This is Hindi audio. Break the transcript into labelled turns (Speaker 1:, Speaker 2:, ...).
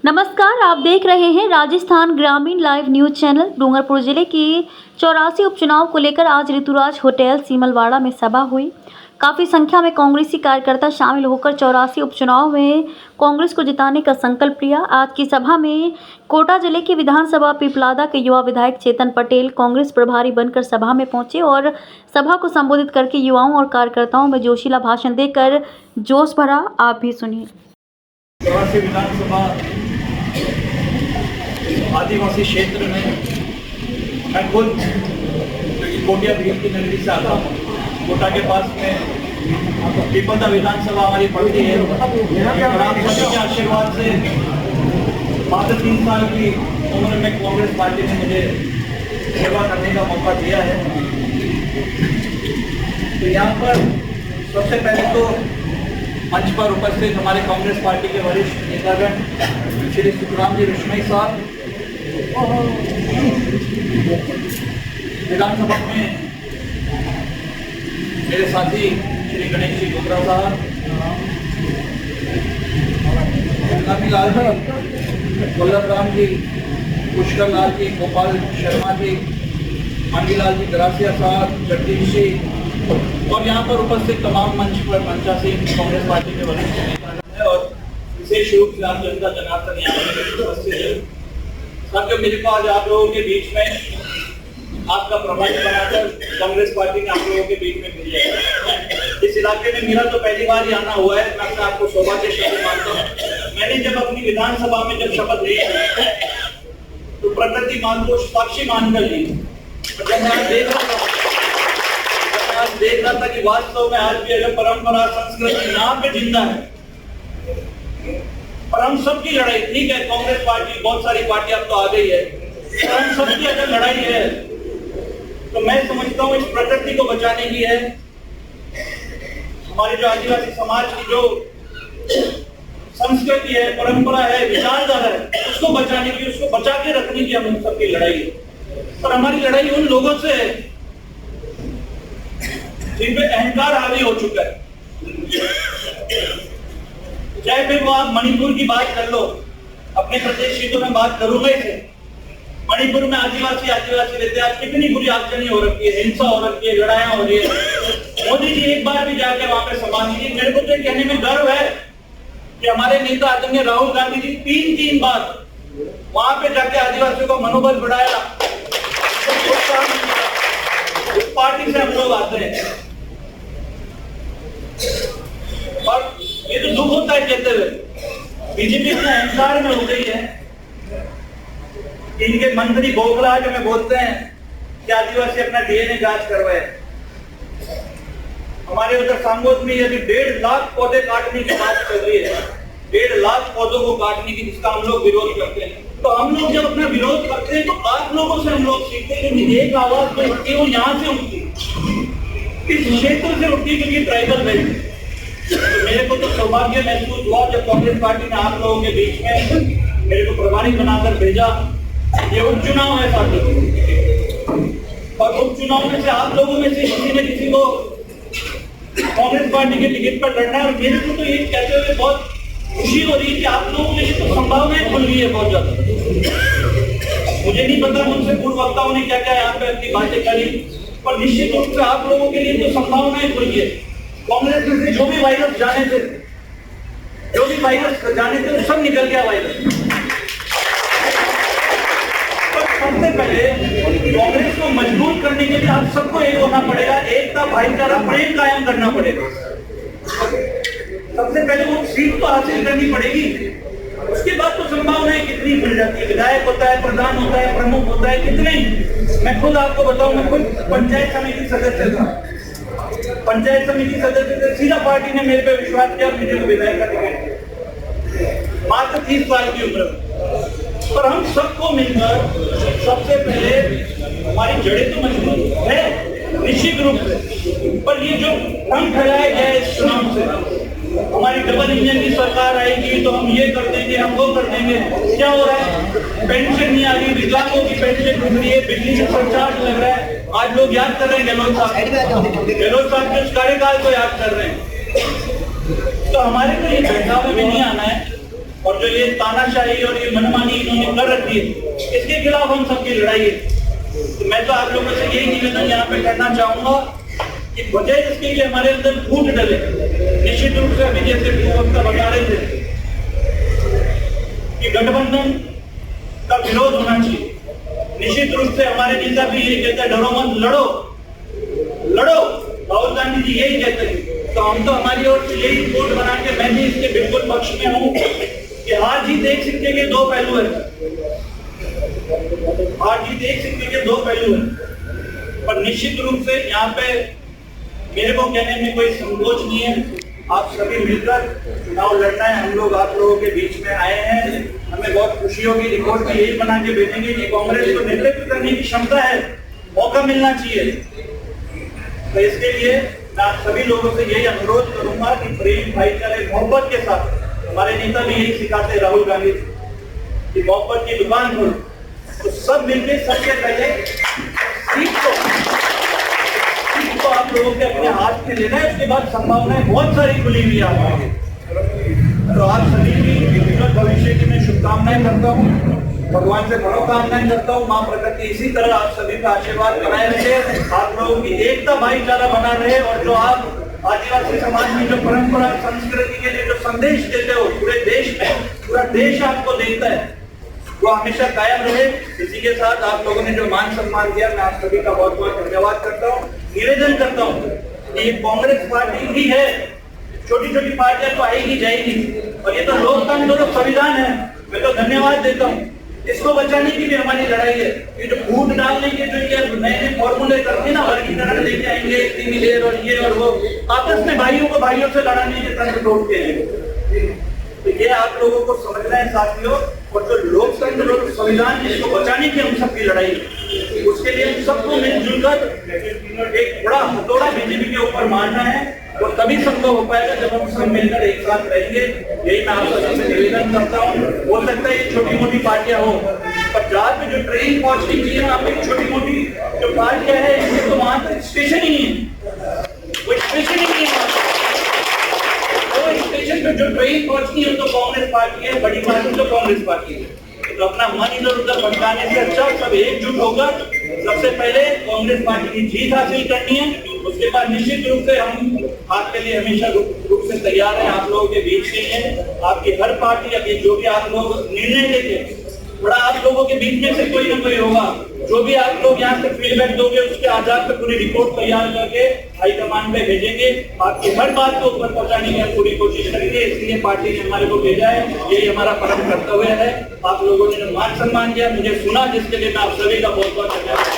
Speaker 1: नमस्कार, आप देख रहे हैं राजस्थान ग्रामीण लाइव न्यूज चैनल। डूंगरपुर जिले के 84 उपचुनाव को लेकर आज ऋतुराज होटल सीमलवाड़ा में सभा हुई। काफ़ी संख्या में कांग्रेसी कार्यकर्ता शामिल होकर 84 उपचुनाव में कांग्रेस को जिताने का संकल्प लिया। आज की सभा में कोटा जिले के विधानसभा पिपलादा के युवा विधायक चेतन पटेल कांग्रेस प्रभारी बनकर सभा में पहुंचे और सभा को संबोधित करके युवाओं और कार्यकर्ताओं में जोशीला भाषण देकर जोश भरा। आप भी सुनिए।
Speaker 2: विधानसभा आदिवासी क्षेत्र में मैं खुद कोटिया भीम की नगरी से आता हूँ। कोटा के पास में पिपलदा विधानसभा हमारी पड़ती है। राष्ट्रपति के आशीर्वाद से मात्र 3 साल की उम्र में कांग्रेस पार्टी ने मुझे सेवा करने का मौका दिया है। तो यहाँ पर सबसे पहले तो मंच पर उपस्थित हमारे कांग्रेस पार्टी के वरिष्ठ नेतागण श्री सुखराम जी विश्नोई साहब, विधानसभा में मेरे साथी श्री गणेश जी गुप्ता साहब, लाल जी, वल्लभ राम जी, पुष्कर लाल जी, गोपाल शर्मा जी, मांगीलाल जी गरासिया साहब, जगदीश जी और यहाँ पर उपस्थित तमाम मंच पर पंचासीन कांग्रेस पार्टी के वरिष्ठ नेता हैं और विशेष रूप से आम जनता जनार्दन यहाँ पर उपस्थित है। साथियों, मेरे को आज आप लोगों के बीच में आपका प्रभारी बनाकर कांग्रेस पार्टी ने आप लोगों के बीच में भेजा है। इस इलाके में मेरा तो पहली बार ही आना हुआ है। मैं आपको सौभाग्यशाली मानता हूँ। मैंने जब अपनी विधानसभा में जब शपथ ली तो प्रकृति मान को साक्षी मानकर ली। जब मैं देख रहा था कि वास्तव में आज भी अगर परंपरा संस्कृति यहाँ पे जिंदा है और हम सबकी लड़ाई, ठीक है कांग्रेस पार्टी बहुत सारी पार्टी अब तो आ गई है, पर हम सबकी अगर लड़ाई है तो मैं समझता हूँ इस प्रकृति को बचाने की है। हमारे जो आदिवासी समाज की जो संस्कृति है, परंपरा है, विचारधारा है, उसको बचाने की, उसको बचा के रखने की हम सबकी लड़ाई है। और हमारी लड़ाई उन लोगों से है जिनपे अहंकार हावी हो चुका है। चाहे फिर वो आप मणिपुर की बात कर लो, अपने प्रदेश की तो मैं बात करूंगा ही। मणिपुर में आदिवासी रहते हैं, कितनी बुरी आगजनी हो रखी है, हिंसा हो रखी है, लड़ाइयां हो रही है। मोदी जी एक बार भी जाके वहां पे संभाल लीजिए। मेरे को तो कहने में गर्व है कि हमारे नेता आदरणीय राहुल गांधी जी 3 बार वहां पे जाके आदिवासियों का मनोबल बढ़ाया। उस पार्टी से हम लोग आते हैं और ये तो दुख होता है कहते हुए बीजेपी इतना अहंकार में हो गई है। इनके मंत्री बोखलाहट में बोलते हैं कि आदिवासी अपना डीएनए जांच करवाए। हमारे उधर सांगोद में यदि 1.5 लाख पौधे काटने की बात चल रही है, 1.5 लाख पौधों को काटने की, जिसका हम लोग विरोध करते हैं। तो हम लोग जब अपना विरोध करते हैं तो आप लोगों से हम लोग सीखते हैं कि एक आवाज तो उठती है, वो यहाँ से उठती, इस क्षेत्र से उठती, क्योंकि ट्राइबल बेल्ट। तो मेरे को तो सौभाग्य महसूस हुआ जब कांग्रेस पार्टी ने आप लोगों के बीच में मेरे को प्रभारी बनाकर भेजा। ये उपचुनाव है साथियों, और उपचुनाव में से आप लोगों में से किसी न किसी को कांग्रेस पार्टी के टिकट पर लड़ना है। और मेरे को तो ये कहते हुए बहुत खुशी हो रही है कि आप लोगों के लिए तो संभावनाएं खुल गई है बहुत ज्यादा। मुझे नहीं पता मुझसे पूर्व वक्ताओं ने क्या क्या यहाँ पे अपनी बातें करी, पर निश्चित रूप से आप लोगों के लिए तो संभावनाएं खुल गई है। कांग्रेस में से जो भी वायरस जाने थे, वो सब निकल गया वायरस। सबसे पहले कांग्रेस को मजबूत करने के लिए आप सबको एक होना पड़ेगा, एकता, भाईचारा, प्रेम कायम करना पड़ेगा। सबसे पहले वो सीट तो हासिल करनी पड़ेगी, उसके बाद तो संभावनाएं कितनी मिल जाती है। विधायक होता है, प्रधान होता है, प्रमुख होता है, कितने। मैं खुद आपको बताऊं, मैं खुद पंचायत समिति सदस्य था। पंचायत समिति सदस्य से सीधा पार्टी ने मेरे पे विश्वास किया, मुझे विधायक का टिकट, मात्र 30 साल की उम्र में। पर हम सबको मिलकर सबसे पहले हमारी जड़ें तो मजबूत है निश्चित रूप से, पर ये जो रंग फैलाए गए इस चुनाव से, हमारी डबल इंजन की सरकार आएगी तो हम ये कर देंगे, हम वो कर देंगे। क्या हो रहा है? पेंशन नहीं आ रही, विकलांगों की पेंशन घट रही है, बिजली का सरचार्ज लग रहा है। आज लोग याद कर रहे हैं गहलोत साहब के उस कार्यकाल को याद कर रहे हैं। तो हमारे को ये बहकावे में नहीं आना है और जो ये तानाशाही और ये मनमानी इन्होंने कर रखी है, इसके खिलाफ हम सबकी लड़ाई है। तो मैं तो आप लोगों से यही निवेदन यहाँ पे करना चाहूंगा कि वजह इसके लिए हमारे अंदर फूट डले। निश्चित रूप से अभी जैसे वक्ता बता रहे थे कि गठबंधन का विरोध होना चाहिए। निश्चित रूप से हमारे नेता भी यही कहते हैं, डरो मत, लड़ो लड़ो। राहुल गांधी जी यही कहते हैं। तो हम तो हमारी ओर से यही रिपोर्ट बना के मैं भी इसके बिल्कुल पक्ष में हूँ कि हार जीत एक सिक्के के दो पहलू है। हार जीत एक सिक्के के दो पहलू है। पर निश्चित रूप से यहाँ पे मेरे को कहने में कोई संकोच नहीं है। आप सभी मिलकर चुनाव लड़ना है। हम लोग आप लोगों के बीच में आए हैं, हमें बहुत खुशी होगी। रिपोर्ट में यही बना के भेजेंगे कि कांग्रेस को नेतृत्व करने की क्षमता है, मौका मिलना चाहिए। तो इसके लिए मैं आप सभी लोगों से यही अनुरोध करूंगा कि प्रेम, भाईचारे, मोहब्बत के साथ, हमारे नेता भी यही सिखाते राहुल गांधी कि मोहब्बत की दुकान खोलो। तो सब मिलकर सबसे पहले सीट को आप लोगों के अपने हाथ में लेना है। उसके बाद संभावनाएं बहुत सारी खुली हुई है। तो आप सभी की भविष्य की मैं शुभकामनाएं करता हूँ, भगवान से मनोकामनाएं करता हूँ। माँ प्रकृति इसी तरह आप सभी का आशीर्वाद बनाए रखे, आप लोगों की एकता भाईचारा बना रहे। और जो आप आदिवासी समाज में जो परंपरा संस्कृति के लिए जो संदेश देते हो पूरे देश में, पूरा देश आपको देता है, वो हमेशा कायम रहे। इसी के साथ आप लोगों ने जो मान सम्मान दिया, मैं आप सभी का बहुत बहुत धन्यवाद करता हूँ। निवेदन करता हूँ कि कांग्रेस पार्टी ही है, छोटी छोटी पार्टियां तो आएगी जाएगी, और ये तो लोकतंत्र तो संविधान है। मैं तो धन्यवाद देता हूँ। इसको बचाने की भी हमारी लड़ाई है। ये जो फूट डालने के जो ये नए नए फॉर्मूले करते ना, वर्गीकरण लेके आएंगे, क्रीमी लेयर और ये और वो, आपस में भाइयों को भाइयों से लड़ाने के तंत्र तोड़ते हैं। तो ये आप लोगों को समझना है साथियों। और जो लोकतंत्र और संविधान, इसको बचाने की हम सबकी लड़ाई है। उसके लिए हम सबको मिलजुल कर एक बड़ा हथौड़ा बीजेपी के ऊपर मारना है, और तभी संभव हो पाएगा जब हम सब मिलकर एक साथ रहेंगे। यही मैं आप सबसे निवेदन करता हूँ। हो सकता है ये छोटी मोटी पार्टियां हो, पर जहाँ पे जो ट्रेन पहुंचनी चाहिए वहाँ पे छोटी मोटी जो पार्टियां है, इसमें तो वहां तक स्टेशन ही नहीं है, वो स्टेशन ही नहीं है। स्टेशन पे जो ट्रेन पहुंचनी है तो कांग्रेस पार्टी है, बड़ी पार्टी तो कांग्रेस पार्टी है। तो अपना मन इधर उधर भटकाने से अच्छा सब एकजुट होकर सबसे पहले कांग्रेस पार्टी की जीत हासिल करनी है। उसके बाद निश्चित रूप से हम आपके लिए हमेशा रूप से तैयार हैं। आप लोगों के बीच ही है। आपकी हर पार्टी, अभी जो भी आप लोग निर्णय लेंगे, बड़ा आप लोगों के बीच में से कोई ना कोई होगा। जो भी आप लोग यहाँ से फीडबैक दोगे, उसके आधार पर पूरी रिपोर्ट तैयार करके हाईकमान पे भेजेंगे। आपकी हर बात को ऊपर पहुंचाने की पूरी कोशिश करेंगे। इसलिए पार्टी ने हमारे को भेजा है, यही हमारा परम कर्तव्य है। आप लोगों ने जो मान सम्मान दिया, मुझे सुना, जिसके लिए मैं आप सभी का बहुत बहुत धन्यवाद।